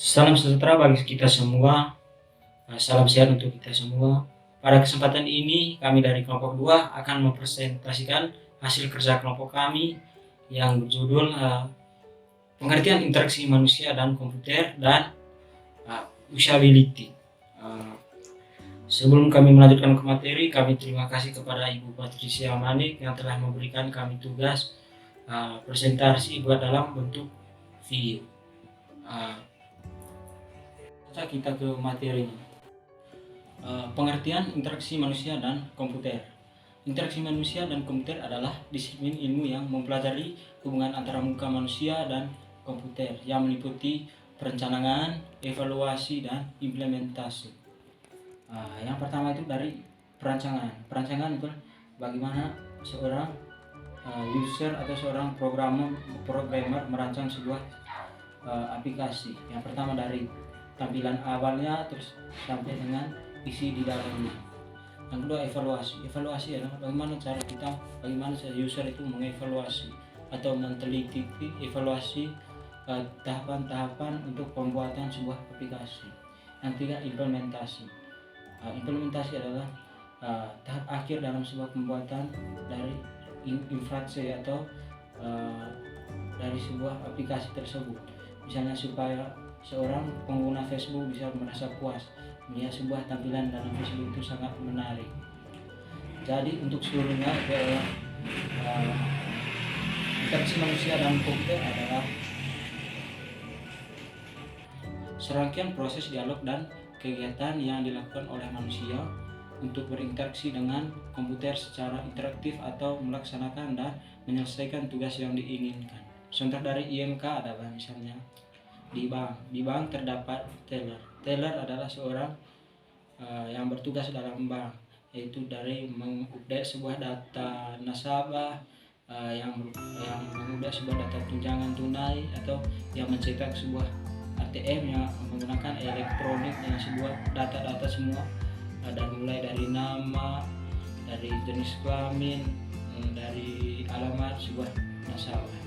Salam sejahtera bagi kita semua, salam sehat untuk kita semua. Pada kesempatan ini kami dari kelompok 2 akan mempresentasikan hasil kerja kelompok kami yang berjudul pengertian interaksi manusia dan komputer dan usability. Sebelum kami melanjutkan ke materi, kami terima kasih kepada Ibu Patricia Manik yang telah memberikan kami tugas presentasi buat dalam bentuk video. Kita ke materinya. Pengertian interaksi manusia dan komputer. Interaksi manusia dan komputer adalah disiplin ilmu yang mempelajari hubungan antara muka manusia dan komputer yang meliputi perencanaan, evaluasi, dan implementasi. Yang pertama itu dari perancangan. Perancangan itu bagaimana seorang user atau seorang programmer merancang sebuah aplikasi. Yang pertama dari tampilan awalnya terus sampai dengan isi di dalamnya. Yang kedua evaluasi. Evaluasi adalah bagaimana cara user itu mengevaluasi atau meneliti evaluasi tahapan-tahapan untuk pembuatan sebuah aplikasi. Yang ketiga implementasi. Implementasi adalah tahap akhir dalam sebuah pembuatan dari infrastruktur atau dari sebuah aplikasi tersebut. Misalnya supaya seorang pengguna Facebook bisa merasa puas melihat sebuah tampilan dalam Facebook itu sangat menarik. Jadi untuk seluruhnya interaksi manusia dan komputer adalah serangkaian proses dialog dan kegiatan yang dilakukan oleh manusia untuk berinteraksi dengan komputer secara interaktif atau melaksanakan dan menyelesaikan tugas yang diinginkan. Contoh dari IMK adalah misalnya di bank terdapat teller. Teller adalah seorang yang bertugas dalam bank, yaitu dari mengupdate sebuah data nasabah, yang mengupdate sebuah data tunjangan tunai, atau yang mencetak sebuah ATM yang menggunakan elektronik dengan sebuah data-data semua, dan mulai dari nama, dari jenis kelamin, dari alamat sebuah nasabah.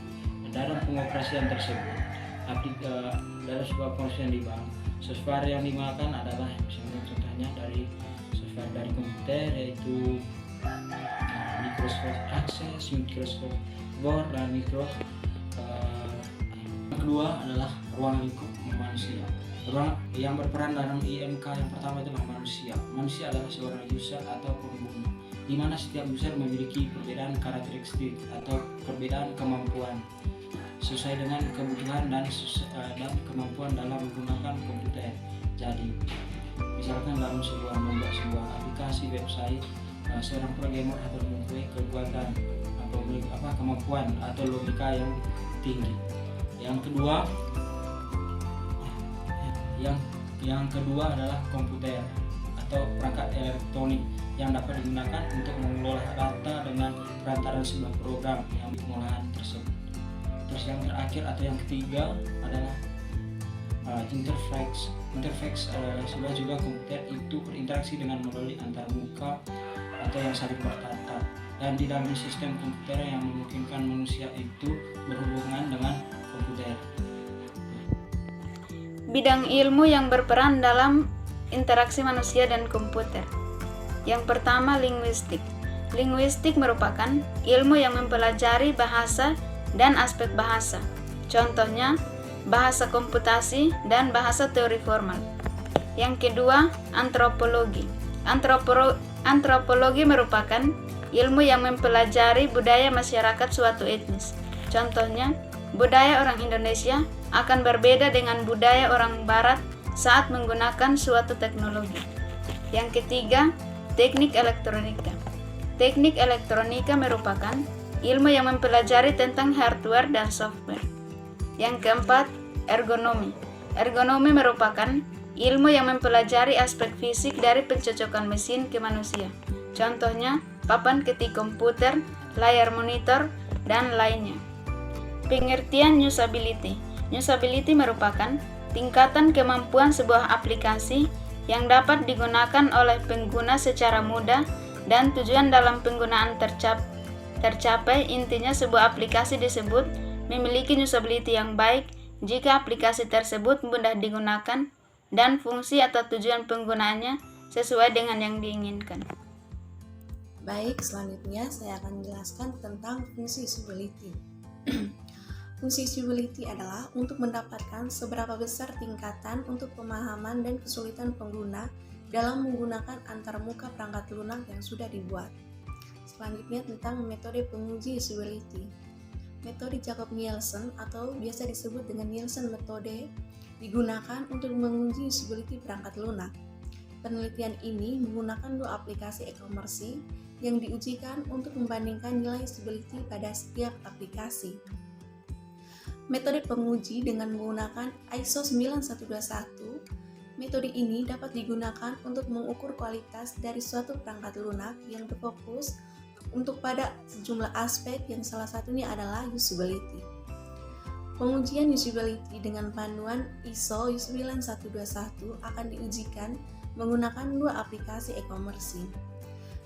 Dalam pengoperasian tersebut, dalam sebuah pengoperasian di bank, software yang digunakan adalah misalnya contohnya dari software dari komputer, yaitu Microsoft Access, Microsoft Word, dan Microsoft. Yang kedua adalah ruang lingkup manusia. Ruang yang berperan dalam IMK yang pertama adalah manusia. Manusia adalah seorang user atau pengguna, di mana setiap user memiliki perbedaan karakteristik atau perbedaan kemampuan sesuai dengan kebutuhan dan kemampuan dalam menggunakan komputer. Jadi, misalkan dalam membuat sebuah aplikasi website, seorang programmer harus mempunyai kekuatan atau kemampuan atau logika yang tinggi. Yang kedua adalah komputer atau perangkat elektronik yang dapat digunakan untuk mengelola data dengan perantaran sebuah program yang pengolahan tersebut. Terus yang terakhir atau yang ketiga adalah interface. Interface sebuah juga komputer itu berinteraksi dengan melalui antar muka atau yang saling bertatap, dan di dalam sistem komputer yang memungkinkan manusia itu berhubungan dengan komputer. Bidang ilmu yang berperan dalam interaksi manusia dan komputer. Yang pertama, linguistik. Linguistik merupakan ilmu yang mempelajari bahasa dan aspek bahasa. Contohnya, bahasa komputasi dan bahasa teori formal. Yang kedua, antropologi. Antropologi merupakan ilmu yang mempelajari budaya masyarakat suatu etnis. Contohnya, budaya orang Indonesia akan berbeda dengan budaya orang Barat saat menggunakan suatu teknologi. Yang ketiga, teknik elektronika. Teknik elektronika merupakan ilmu yang mempelajari tentang hardware dan software. Yang keempat, ergonomi. Ergonomi merupakan ilmu yang mempelajari aspek fisik dari pencocokan mesin ke manusia. Contohnya, papan ketik komputer, layar monitor, dan lainnya. Pengertian usability. Usability merupakan tingkatan kemampuan sebuah aplikasi yang dapat digunakan oleh pengguna secara mudah dan tujuan dalam penggunaan tercapai. Intinya sebuah aplikasi disebut memiliki usability yang baik jika aplikasi tersebut mudah digunakan dan fungsi atau tujuan penggunaannya sesuai dengan yang diinginkan. Baik, selanjutnya saya akan menjelaskan tentang fungsi usability. Fungsi usability adalah untuk mendapatkan seberapa besar tingkatan untuk pemahaman dan kesulitan pengguna dalam menggunakan antarmuka perangkat lunak yang sudah dibuat. Selanjutnya tentang metode penguji usability. Metode Jacob-Nielsen atau biasa disebut dengan Nielsen metode digunakan untuk menguji usability perangkat lunak. Penelitian ini menggunakan dua aplikasi e-commerce yang diujikan untuk membandingkan nilai usability pada setiap aplikasi. Metode penguji dengan menggunakan ISO 9121, metode ini dapat digunakan untuk mengukur kualitas dari suatu perangkat lunak yang berfokus untuk pada sejumlah aspek yang salah satunya adalah usability. Pengujian usability dengan panduan ISO 9121 akan diujikan menggunakan dua aplikasi e-commerce.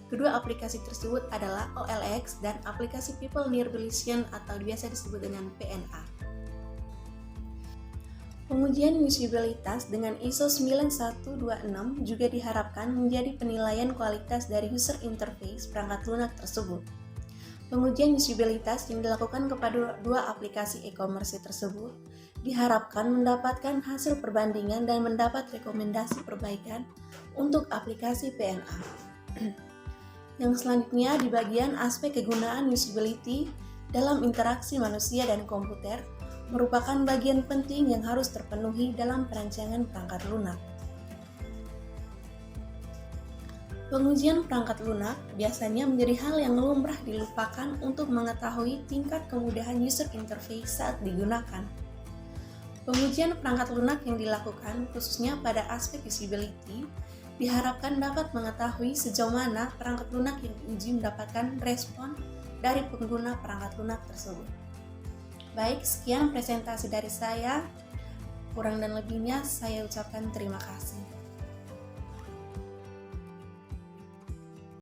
Kedua aplikasi tersebut adalah OLX dan aplikasi People Near Relation atau biasa disebut dengan PNA. Pengujian usabilitas dengan ISO 9126 juga diharapkan menjadi penilaian kualitas dari user interface perangkat lunak tersebut. Pengujian usabilitas yang dilakukan kepada dua aplikasi e-commerce tersebut diharapkan mendapatkan hasil perbandingan dan mendapat rekomendasi perbaikan untuk aplikasi PNA. Yang selanjutnya di bagian aspek kegunaan usability dalam interaksi manusia dan komputer merupakan bagian penting yang harus terpenuhi dalam perancangan perangkat lunak. Pengujian perangkat lunak biasanya menjadi hal yang lumrah dilupakan untuk mengetahui tingkat kemudahan user interface saat digunakan. Pengujian perangkat lunak yang dilakukan khususnya pada aspek usability diharapkan dapat mengetahui sejauh mana perangkat lunak yang diuji mendapatkan respon dari pengguna perangkat lunak tersebut. Baik, sekian presentasi dari saya. Kurang dan lebihnya saya ucapkan terima kasih.